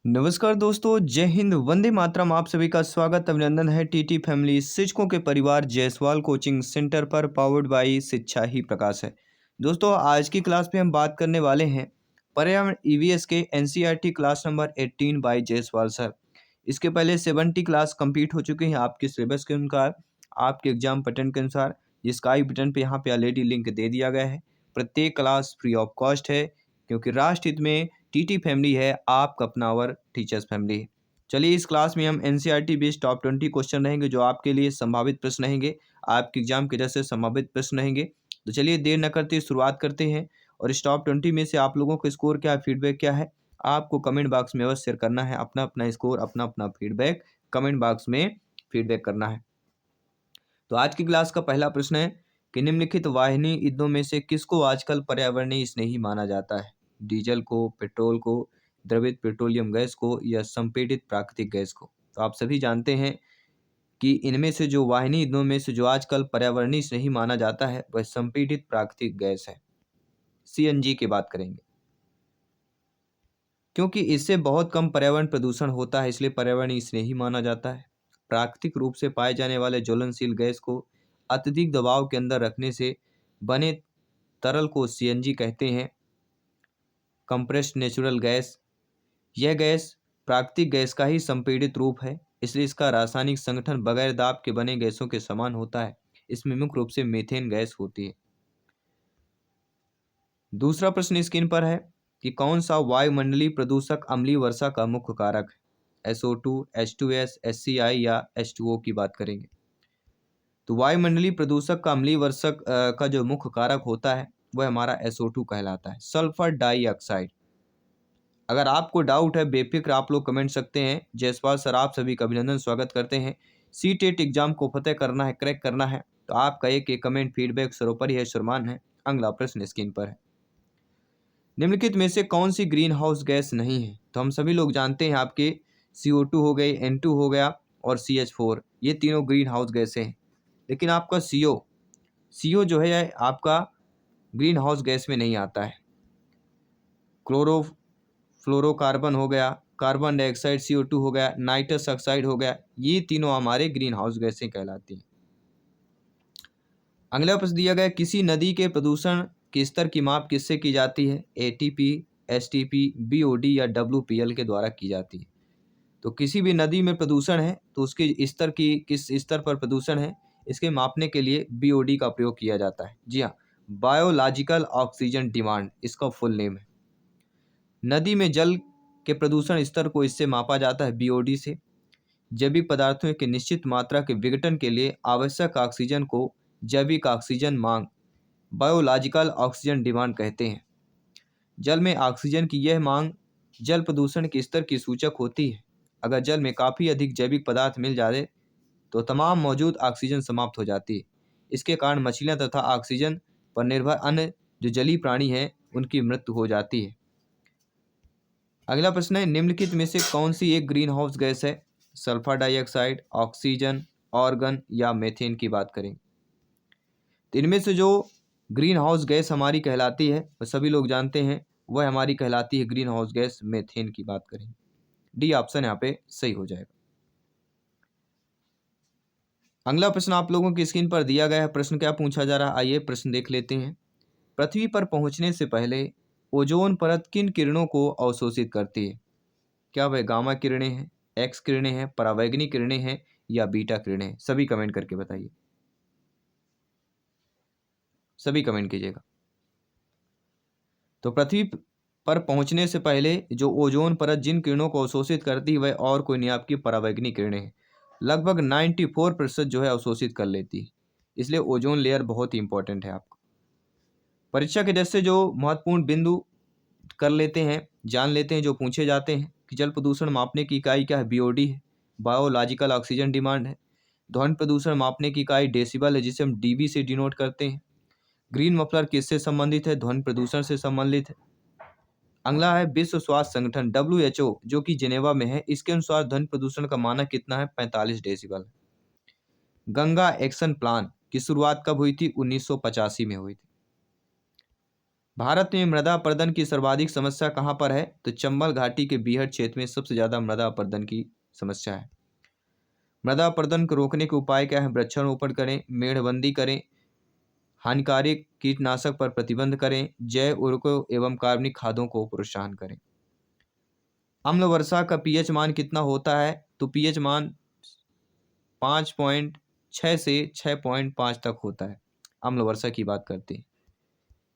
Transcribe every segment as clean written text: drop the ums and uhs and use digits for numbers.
नमस्कार दोस्तों, जय हिंद, वंदे मातरम। आप सभी का स्वागत अभिनंदन है टीटी फैमिली शिक्षकों के परिवार जायसवाल कोचिंग सेंटर पर, पावर्ड बाई शिक्षा ही प्रकाश है। दोस्तों, आज की क्लास में हम बात करने वाले हैं पर्यावरण ईवीएस के NCERT class number 18 by Jaiswal sir. इसके पहले 70 क्लास कंप्लीट हो चुके हैं आपके सिलेबस के अनुसार, आपके एग्जाम पैटर्न के अनुसार। जिसका आई बटन पे यहाँ पे ऑलरेडी लिंक दे दिया गया है। प्रत्येक क्लास फ्री ऑफ कॉस्ट है, क्योंकि राष्ट्र हित में टीटी फैमिली है, आपका अपना और टीचर्स फैमिली है। चलिए, इस क्लास में हम एनसीईआरटी बेस्ड टॉप 20 क्वेश्चन रहेंगे, जो आपके लिए संभावित प्रश्न रहेंगे, आपके एग्जाम के जैसे संभावित प्रश्न रहेंगे। तो चलिए, देर न करते शुरुआत करते हैं। और इस टॉप 20 में से आप लोगों का स्कोर क्या है, फीडबैक क्या है, आपको कमेंट बॉक्स में अवश्य शेयर करना है। अपना अपना स्कोर, अपना अपना फीडबैक कमेंट बॉक्स में फीडबैक करना है। तो आज की क्लास का पहला प्रश्न है कि निम्नलिखित वाहिनी ईंधनों में से किसको आजकल पर्यावरणीय स्नेही माना जाता है? डीजल को, पेट्रोल को, द्रवित पेट्रोलियम गैस को, या संपीड़ित प्राकृतिक गैस को? तो आप सभी जानते हैं कि इनमें से जो वाहिनी ईंधनों में से जो आजकल पर्यावरणीय स्नेही माना जाता है, वह संपीड़ित प्राकृतिक गैस है। सीएनजी की बात करेंगे, क्योंकि इससे बहुत कम पर्यावरण प्रदूषण होता है, इसलिए पर्यावरणीय स्नेही माना जाता है। प्राकृतिक रूप से पाए जाने वाले ज्वलनशील गैस को अत्यधिक दबाव के अंदर रखने से बने तरल को सीएनजी कहते हैं, कंप्रेस्ड नेचुरल गैस। यह गैस प्राकृतिक गैस का ही संपीड़ित रूप है, इसलिए इसका रासायनिक संगठन बगैर दाब के बने गैसों के समान होता है। इसमें मुख्य रूप से मीथेन गैस होती है। दूसरा प्रश्न स्क्रीन पर है कि कौन सा वायुमंडलीय प्रदूषक अम्लीय वर्षा का मुख्य कारक है? SO2, H2S, SCI या H2O की बात करेंगे। तो वायुमंडलीय प्रदूषक का अम्लीय वर्षक का जो मुख्य कारक होता है, वह हमारा SO2 कहलाता है, सल्फर डाइऑक्साइड। अगर आपको डाउट है, बेफिक्र आप लोग कमेंट सकते हैं। जायसवाल सर आप सभी का अभिनंदन स्वागत करते हैं। सीटेट एग्जाम को फतेह करना है, क्रैक करना है, तो आपका एक कमेंट फीडबैक सर्वोपरि है, सम्मान है। अगला प्रश्न स्क्रीन पर है, निम्नलिखित में से कौन सी ग्रीन हाउस गैस नहीं है? तो हम सभी लोग जानते हैं, आपके CO2 हो गई, N2 हो गया और CH4, ये तीनों ग्रीन हाउस गैसें हैं। लेकिन आपका CO जो है आपका ग्रीन हाउस गैस में नहीं आता है। क्लोरोफ्लोरोकार्बन हो गया, कार्बन डाइऑक्साइड CO2 हो गया, नाइट्रस ऑक्साइड हो गया, ये तीनों हमारे ग्रीन हाउस गैसें कहलाती हैं। अगला प्रश्न दिया गया, किसी नदी के प्रदूषण के स्तर की माप किससे की जाती है? ATP, STP, BOD या WPL के द्वारा की जाती है। तो किसी भी नदी में प्रदूषण है, तो उसके स्तर की किस स्तर पर प्रदूषण है, इसके मापने के लिए BOD का प्रयोग किया जाता है। जी हाँ, बायोलॉजिकल ऑक्सीजन डिमांड इसका फुल नेम है। नदी में जल के प्रदूषण स्तर को इससे मापा जाता है, BOD से। जैविक पदार्थों की निश्चित मात्रा के विघटन के लिए आवश्यक ऑक्सीजन को जैविक ऑक्सीजन मांग, बायोलॉजिकल ऑक्सीजन डिमांड कहते हैं। जल में ऑक्सीजन की यह मांग जल प्रदूषण के स्तर की सूचक होती है। अगर जल में काफ़ी अधिक जैविक पदार्थ मिल जाए, तो तमाम मौजूद ऑक्सीजन समाप्त हो जाती है। इसके कारण मछलियां तथा ऑक्सीजन पर निर्भर अन्य जो जलीय प्राणी हैं, उनकी मृत्यु हो जाती है। अगला प्रश्न है, निम्नलिखित में से कौन सी एक ग्रीन हाउस गैस है? सल्फर डाइऑक्साइड, ऑक्सीजन, ऑर्गन या मीथेन की बात करें। तो इनमें से जो ग्रीन हाउस गैस हमारी कहलाती है, वह सभी लोग जानते हैं, वह हमारी कहलाती है ग्रीन हाउस गैस मीथेन की बात करें। डी ऑप्शन यहाँ पे सही हो जाएगा। अगला प्रश्न आप लोगों की स्क्रीन पर दिया गया है। प्रश्न क्या पूछा जा रहा है, आइए प्रश्न देख लेते हैं। पृथ्वी पर पहुंचने से पहले ओजोन परत किन किरणों को अवशोषित करती है? क्या वह गामा किरणें हैं, एक्स किरणें हैं, परावैंगनी किरणें हैं या बीटा किरणें हैं? सभी कमेंट करके बताइए, सभी कमेंट कीजिएगा। तो पृथ्वी पर पहुंचने से पहले जो ओजोन परत जिन किरणों को अवशोषित करती है, वह और कोई नहीं, आपकी परावैंगनी किरणें हैं। लगभग 94% जो है अवशोषित कर लेती है, इसलिए ओजोन लेयर बहुत ही इंपॉर्टेंट है आपको। परीक्षा के जैसे जो महत्वपूर्ण बिंदु कर लेते हैं, जान लेते हैं, जो पूछे जाते हैं कि जल प्रदूषण मापने की इकाई क्या है? BOD है। बायोलॉजिकल ऑक्सीजन डिमांड है। ध्वनि प्रदूषण मापने की इकाई डेसिबल है, जिसे हम DB से डिनोट करते हैं। ग्रीन मफलर किससे संबंधित है? ध्वनि प्रदूषण से संबंधित है। अगला है विश्व स्वास्थ्य संगठन WHO, जो कि जिनेवा में है, इसके अनुसार ध्वनि प्रदूषण का मानक कितना है? 45 डेसिबल। गंगा एक्शन प्लान की शुरुआत कब हुई थी? 1985 में हुई थी। भारत में मृदा अपरदन की सर्वाधिक समस्या कहाँ पर है? तो चंबल घाटी के बीहड़ क्षेत्र में सबसे ज्यादा मृदा अपरदन की समस्या है। मृदा अपरदन को रोकने के उपाय क्या है? वृक्षारोपण करें, मेड़बंदी करें, हानिकारक कीटनाशक पर प्रतिबंध करें, जैव उर्वरकों एवं कार्बनिक खादों को प्रोत्साहन करें। अम्ल वर्षा का पीएच मान कितना होता है? तो पीएच मान 5.6 से 6.5 तक होता है। अम्ल वर्षा की बात करते हैं,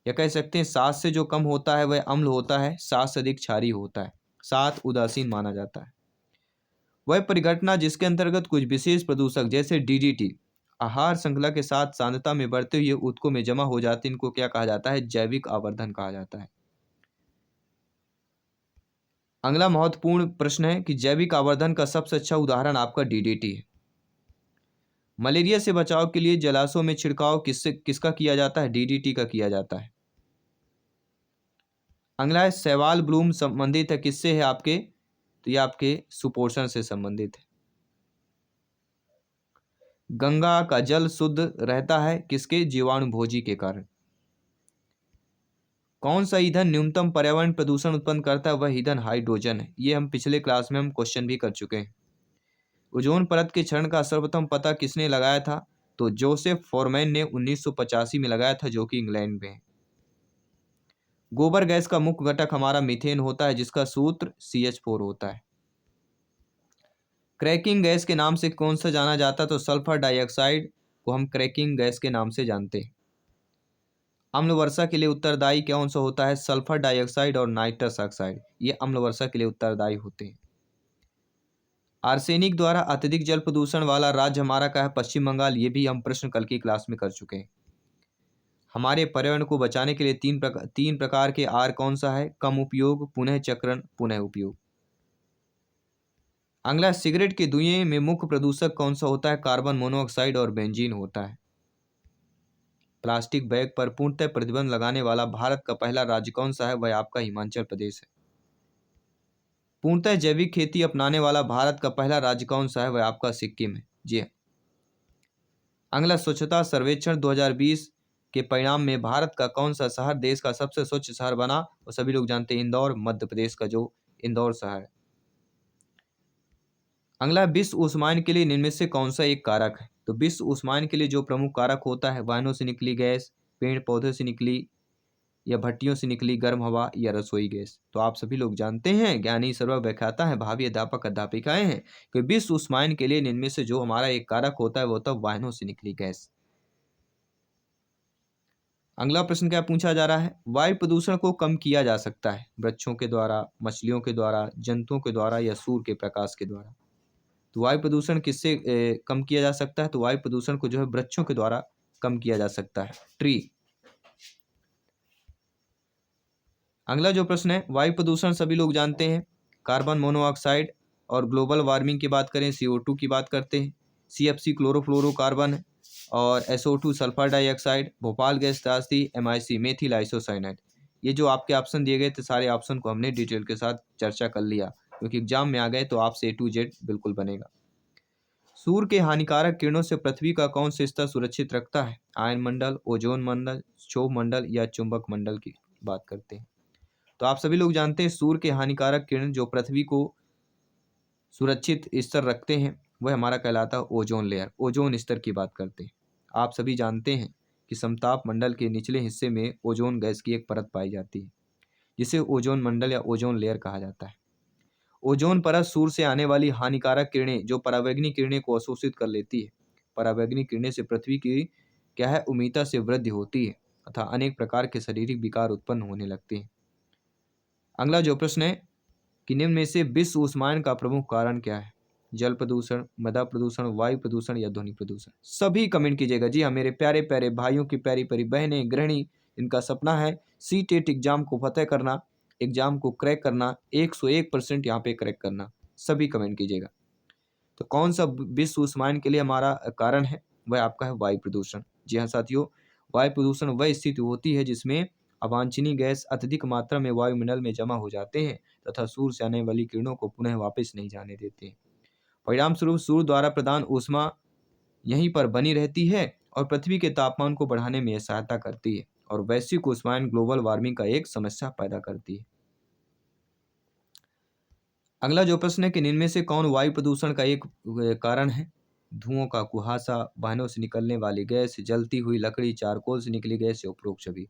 या कह सकते हैं 7 से जो कम होता है वह अम्ल होता है, 7 से अधिक क्षारीय होता है, 7 उदासीन माना जाता है। वह परिघटना जिसके अंतर्गत कुछ विशेष प्रदूषक जैसे डीडीटी आहार श्रृंखला के साथ सांद्रता में बढ़ते हुए ऊतकों में जमा हो जाते हैं, इनको क्या कहा जाता है? जैविक आवर्धन कहा जाता है। अगला महत्वपूर्ण प्रश्न है कि जैविक आवर्धन का सबसे अच्छा उदाहरण आपका डीडीटी है। मलेरिया से बचाव के लिए जलाशयों में छिड़काव किसका किया जाता है? डीडीटी का किया जाता है। अगला है शैवाल ब्लूम संबंधित है किससे है आपके? तो ये आपके सुपोषण से संबंधित है। गंगा का जल शुद्ध रहता है किसके? जीवाणुभोजी के कारण। कौन सा ईंधन न्यूनतम पर्यावरण प्रदूषण उत्पन्न करता है? वह ईंधन हाइड्रोजन है। ये हम पिछले क्लास में हम क्वेश्चन भी कर चुके हैं। ओजोन परत के क्षरण का सर्वप्रथम पता किसने लगाया था? तो जोसेफ फॉरमैन ने 1985 में लगाया था, जो कि इंग्लैंड में है। गोबर गैस का मुख्य घटक हमारा मीथेन होता है, जिसका सूत्र CH4 होता है। क्रैकिंग गैस के नाम से कौन सा जाना जाता है? तो सल्फर डाइऑक्साइड को हम क्रैकिंग गैस के नाम से जानते हैं। अम्ल वर्षा के लिए उत्तरदायी कौन सा होता है? सल्फर डाइऑक्साइड और नाइट्रस ऑक्साइड, ये अम्ल वर्षा के लिए उत्तरदायी होते हैं। आर्सेनिक द्वारा अत्यधिक जल प्रदूषण वाला राज्य हमारा क्या है? पश्चिम बंगाल। ये भी हम प्रश्न कल की क्लास में कर चुके हैं। हमारे पर्यावरण को बचाने के लिए तीन प्रकार के आर कौन सा है? कम उपयोग, पुनः चक्रण, पुनः उपयोग। अगला, सिगरेट के धुएं में मुख्य प्रदूषक कौन सा होता है? कार्बन मोनोऑक्साइड और बेंजीन होता है। प्लास्टिक बैग पर पूर्णतः प्रतिबंध लगाने वाला भारत का पहला राज्य कौन सा है? वह आपका हिमाचल प्रदेश है। पूर्णतः जैविक खेती अपनाने वाला भारत का पहला राज्य कौन सा है? वह आपका सिक्किम है। जी हाँ। अगला, स्वच्छता सर्वेक्षण 2020 के परिणाम में भारत का कौन सा शहर देश का सबसे स्वच्छ शहर बना? और सभी लोग जानते हैं इंदौर, मध्य प्रदेश का जो इंदौर शहर है। अगला, विश्व ऊष्मायन के लिए निम्न में से कौन सा एक कारक है? तो विश्व ऊष्मायन के लिए जो प्रमुख कारक होता है, वाहनों से निकली गैस, पेड़ पौधे से निकली या भट्टियों से निकली गर्म हवा या रसोई गैस। तो आप सभी लोग जानते हैं, ज्ञानी सर्व व्याख्याता है, भावी अध्यापक अध्यापिकाएं हैं, कि विश्व ऊष्मायन के लिए निम्न में से जो हमारा एक कारक होता है वो होता है वाहनों से निकली गैस। अगला प्रश्न क्या पूछा जा रहा है? वायु प्रदूषण को कम किया जा सकता है वृक्षों के द्वारा, मछलियों के द्वारा, जंतुओं के द्वारा या सूर्य के प्रकाश के द्वारा। तो वायु प्रदूषण किससे कम किया जा सकता है? तो वायु प्रदूषण को जो है वृक्षों के द्वारा कम किया जा सकता है, ट्री। अगला जो प्रश्न है, वायु प्रदूषण सभी लोग जानते हैं, कार्बन मोनोऑक्साइड, और ग्लोबल वार्मिंग की बात करें CO2 की बात करते हैं, CFC क्लोरोफ्लोरोकार्बन है, और SO2 sulphur dioxide, Bhopal gas त्रासदी, MIC मेथिल आइसोसाइनाइड। ये जो आपके ऑप्शन दिए गए थे, सारे ऑप्शन को हमने डिटेल के साथ चर्चा कर लिया, क्योंकि एग्जाम में आ गए तो आपसे A to Z बिल्कुल बनेगा। सूर्य के हानिकारक किरणों से पृथ्वी का कौन सा स्तर सुरक्षित रखता है? आयन मंडल, ओजोन मंडल, क्षोभ मंडल या चुंबक मंडल की बात करते हैं। तो आप सभी लोग जानते हैं सूर्य के हानिकारक किरण जो पृथ्वी को सुरक्षित स्तर रखते हैं वह हमारा कहलाता है ओजोन लेयर। ओजोन स्तर की बात करते हैं। आप सभी जानते हैं कि समताप मंडल के निचले हिस्से में ओजोन गैस की एक परत पाई जाती है, जिसे ओजोन मंडल या ओजोन लेयर कहा जाता है। ओजोन परत सूर्य से आने वाली हानिकारक किरणें जो परावैंगनी किरणें को अवशोषित कर लेती है। परावैंगनी किरणें से पृथ्वी की क्या है, उष्णता से वृद्धि होती है तथा अनेक प्रकार के शारीरिक विकार उत्पन्न होने लगते हैं। अगला जो प्रश्न है कि निम्न में से विश्व ऊष्मायन का प्रमुख कारण क्या है? जल प्रदूषण, मृदा प्रदूषण, वायु प्रदूषण या ध्वनि प्रदूषण। सभी कमेंट कीजिएगा। जी हाँ मेरे प्यारे प्यारे भाइयों की प्यारी प्यारी बहनें, गृहिणी, इनका सपना है CTET एग्जाम को फतेह करना, एग्जाम को क्रैक करना, 101% यहाँ पे क्रैक करना। सभी कमेंट कीजिएगा। तो कौन सा विश्व ऊष्मायन के लिए हमारा कारण है? वह आपका है वायु प्रदूषण। जी हाँ साथियों, वायु प्रदूषण वह स्थिति होती है जिसमें अवांछनीय गैस अत्यधिक मात्रा में वायुमंडल में जमा हो जाते हैं तथा सूर्य से आने वाली किरणों को पुनः वापस नहीं जाने देते। परिणाम स्वरूप सूर्य द्वारा प्रदान ऊष्मा यहीं पर बनी रहती है और पृथ्वी के तापमान को बढ़ाने में यह सहायता करती है। और वैश्विक उष्मायन ग्लोबल वार्मिंग का एक समस्या पैदा करती है। अगला जो प्रश्न है कि निम्न में से कौन वायु प्रदूषण का एक कारण है? धुओं का कुहासा, वाहनों से निकलने वाली गैस, जलती हुई लकड़ी, चारकोल से निकली गैस या उपरोक्त सभी।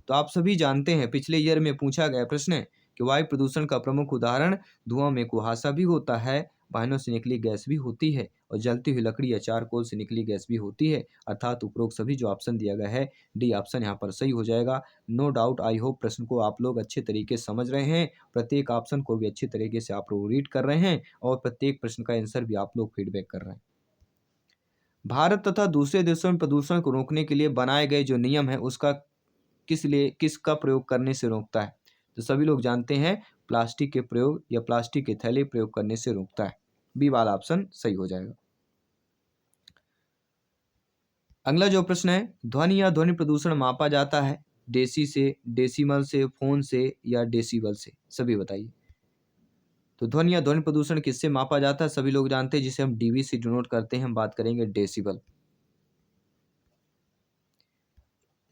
तो आप सभी जानते हैं पिछले ईयर में पूछा गया प्रश्न है कि वायु प्रदूषण का प्रमुख उदाहरण धुआं में कुहासा भी होता है, वाहनों से निकली गैस भी होती है और जलती हुई लकड़ी या चारकोल से निकली गैस भी होती है, अर्थात उपरोक्त सभी। जो ऑप्शन दिया गया है डी ऑप्शन यहाँ पर सही हो जाएगा। नो डाउट, आई होप प्रश्न को आप लोग अच्छे तरीके से समझ रहे हैं, प्रत्येक ऑप्शन को भी अच्छी तरीके से आप लोग रीड कर रहे हैं और प्रत्येक प्रश्न का आंसर भी आप लोग फीडबैक कर रहे हैं। भारत तथा दूसरे देशों में प्रदूषण को रोकने के लिए बनाए गए जो नियम है उसका किसका प्रयोग करने से रोकता है? तो सभी लोग जानते हैं प्लास्टिक के प्रयोग या प्लास्टिक के थैले प्रयोग करने से रोकता है। बी वाला ऑप्शन सही हो जाएगा। अगला जो प्रश्न है, ध्वनि या ध्वनि प्रदूषण मापा जाता है डेसी से, डेसिमल से, फोन से या डेसिबल से? सभी बताइए। तो ध्वनि या ध्वनि प्रदूषण किससे मापा जाता है? सभी लोग जानते हैं, जिसे हम डीबी से डिनोट करते हैं। हम बात करेंगे डेसिबल।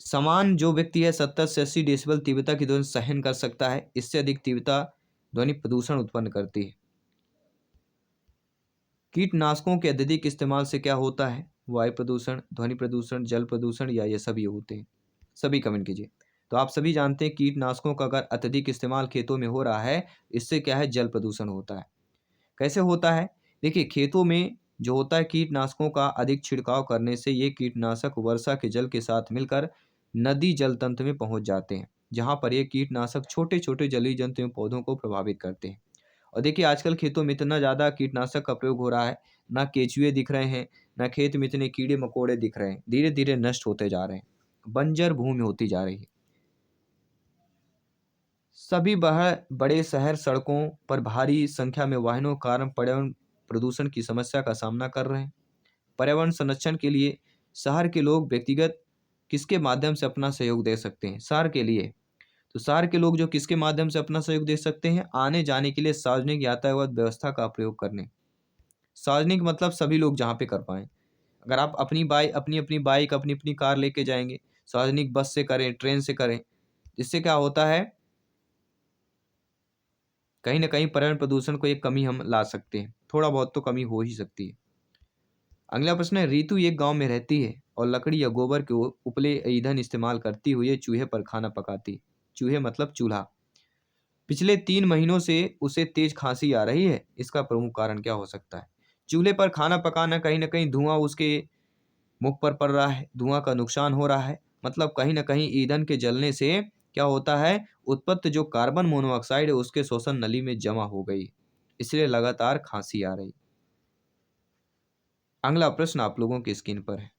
समान जो व्यक्ति है 70 से 80 डेसिबल तीव्रता की ध्वनि सहन कर सकता है, इससे अधिक तीव्रता ध्वनि प्रदूषण उत्पन्न करती है। कीटनाशकों के अत्यधिक इस्तेमाल से क्या होता है? वायु प्रदूषण, ध्वनि प्रदूषण, जल प्रदूषण या ये सभी होते हैं? सभी कमेंट कीजिए। तो आप सभी जानते हैं कीटनाशकों का अगर अत्यधिक इस्तेमाल खेतों में हो रहा है, इससे क्या है, जल प्रदूषण होता है। कैसे होता है? देखिए, खेतों में जो होता है कीटनाशकों का अधिक छिड़काव करने से ये कीटनाशक वर्षा के जल के साथ मिलकर नदी जल तंत्र में पहुंच जाते हैं, जहां पर ये कीटनाशक छोटे छोटे जलीय जंतु एवं पौधों को प्रभावित करते हैं। और देखिए, आजकल खेतों में इतना ज़्यादा कीटनाशक का प्रयोग हो रहा है, ना केंचुए दिख रहे हैं, ना खेत में इतने कीड़े मकोड़े दिख रहे हैं, धीरे धीरे नष्ट होते जा रहे हैं, बंजर भूमि होती जा रही है। सभी बड़े शहर सड़कों पर भारी संख्या में वाहनों के कारण पर्यावरण प्रदूषण की समस्या का सामना कर रहे हैं। पर्यावरण संरक्षण के लिए शहर के लोग व्यक्तिगत किसके माध्यम से अपना सहयोग दे सकते हैं? शहर के लिए, तो शहर के लोग जो किसके माध्यम से अपना सहयोग दे सकते हैं? आने जाने के लिए सार्वजनिक यातायात व्यवस्था का प्रयोग करने। सार्वजनिक मतलब सभी लोग जहाँ पे कर पाएँ। अगर आप अपनी अपनी बाइक, अपनी अपनी कार लेके जाएंगे, सार्वजनिक बस से करें, ट्रेन से करें, इससे क्या होता है, कहीं न कहीं पर्यावरण प्रदूषण को एक कमी हम ला सकते हैं। थोड़ा बहुत तो कमी हो ही सकती है। अगला प्रश्न है, रितु एक गांव में रहती है और लकड़ी या गोबर के उपले ईंधन इस्तेमाल करती हुई चूहे पर खाना पकाती। चूहे मतलब चूल्हा। पिछले 3 महीनों से उसे तेज खांसी आ रही है, इसका प्रमुख कारण क्या हो सकता है? चूल्हे पर खाना पकाना, कहीं ना कहीं धुआं उसके मुख पर पड़ रहा है, धुआं का नुकसान हो रहा है, मतलब कहीं ना कहीं ईंधन के जलने से क्या होता है, उत्पत्त जो कार्बन मोनोऑक्साइड है उसके शोषण नली में जमा हो गई, इसलिए लगातार खांसी आ रही। अगला प्रश्न आप लोगों की स्क्रीन पर है।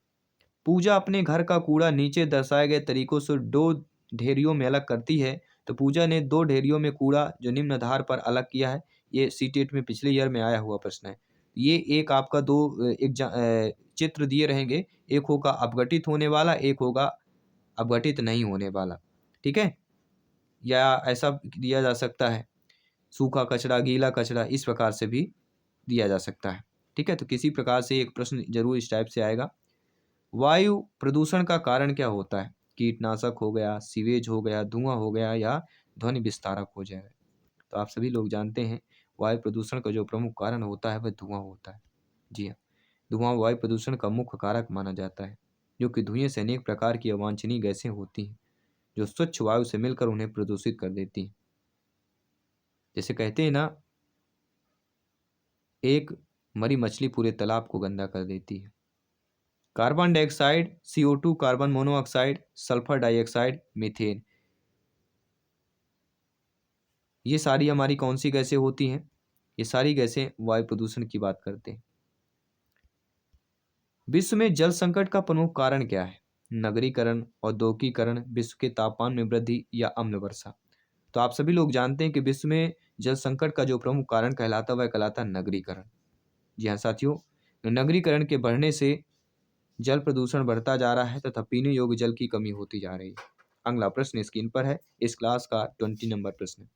पूजा अपने घर का कूड़ा नीचे दर्शाए गए तरीकों से 2 ढेरियों में अलग करती है। तो पूजा ने 2 ढेरियों में कूड़ा जो निम्न आधार पर अलग किया है। ये सीटेट में पिछले ईयर में आया हुआ प्रश्न है। ये एक आपका चित्र दिए रहेंगे, एक होगा अपघटित होने वाला, एक होगा अपघटित नहीं होने वाला, ठीक है? या ऐसा दिया जा सकता है, सूखा कचरा, गीला कचरा, इस प्रकार से भी दिया जा सकता है, ठीक है? तो किसी प्रकार से एक प्रश्न ज़रूर इस टाइप से आएगा। वायु प्रदूषण का कारण क्या होता है? कीटनाशक हो गया, सीवेज हो गया, धुआं हो गया या ध्वनि विस्तारक हो जाएगा? तो आप सभी लोग जानते हैं वायु प्रदूषण का जो प्रमुख कारण होता है वह धुआं होता है। जी हाँ, धुआं वायु प्रदूषण का मुख्य कारक माना जाता है, क्योंकि धुएं से अनेक प्रकार की अवांछनीय गैसें होती हैं जो स्वच्छ वायु से मिलकर उन्हें प्रदूषित कर देती हैं। जैसे कहते हैं ना, एक मरी मछली पूरे तालाब को गंदा कर देती है। Carbon dioxide, CO2, carbon monoxide, sulphur dioxide, methane, ये सारी हमारी कौन सी गैसें होती हैं? ये सारी गैसें वायु प्रदूषण की बात करते हैं। विश्व में जल संकट का प्रमुख कारण क्या है? नगरीकरण, औद्योगिकीकरण, विश्व के तापमान में वृद्धि या अम्ल वर्षा? तो आप सभी लोग जानते हैं कि विश्व में जल संकट का जो प्रमुख कारण कहलाता है वह कहलाता है नगरीकरण। जी हाँ साथियों, नगरीकरण के बढ़ने से जल प्रदूषण बढ़ता जा रहा है तथा पीने योग्य जल की कमी होती जा रही है। अगला प्रश्न स्क्रीन पर है, इस क्लास का 20 नंबर प्रश्न।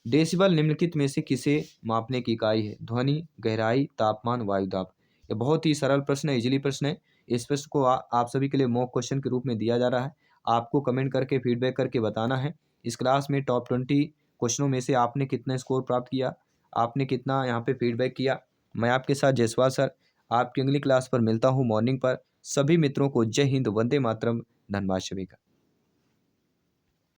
डेसिबल निम्नलिखित में से किसे मापने की इकाई है? ध्वनि, गहराई, तापमान, वायुदाब? ये बहुत ही सरल प्रश्न है, इजीली प्रश्न है। इस प्रश्न को आप सभी के लिए मॉक क्वेश्चन के रूप में दिया जा रहा है। आपको कमेंट करके फीडबैक करके बताना है। इस क्लास में टॉप 20 क्वेश्चनों में से आपने कितना स्कोर प्राप्त किया, आपने कितना यहाँ पे फीडबैक किया। मैं आपके साथ जयसवाल सर आपकी अगली क्लास पर मिलता हूँ मॉर्निंग पर। सभी मित्रों को जय हिंद, वंदे मातरम, धन्यवाद सभी का।